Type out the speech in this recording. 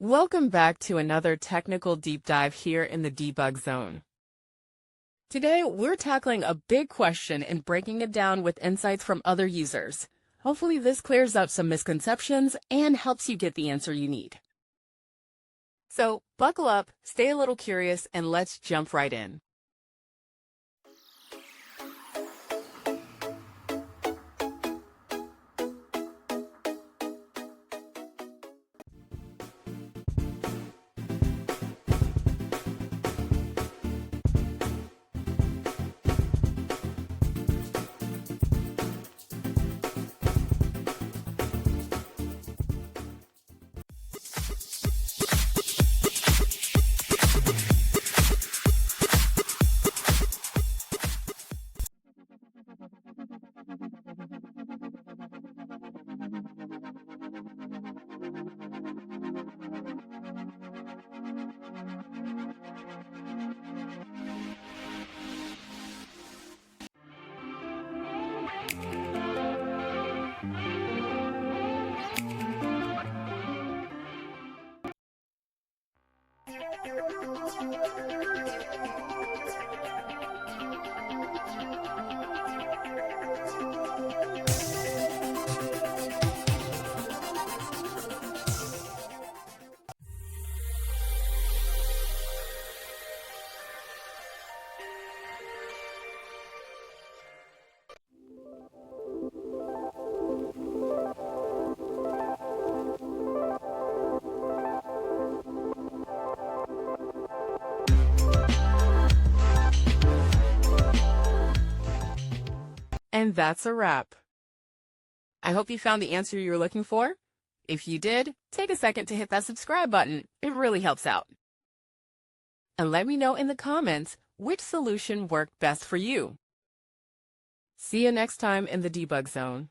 Welcome back to another technical deep dive here in the debug zone. Today, we're tackling a big question and breaking it down with insights from other users. Hopefully this clears up some misconceptions and helps you get the answer you need. So buckle up, stay a little curious, and let's jump right in. And that's a wrap. I hope you found the answer you were looking for. If you did, take a second to hit that subscribe button. It really helps out. And let me know in the comments which solution worked best for you. See you next time in the debug zone.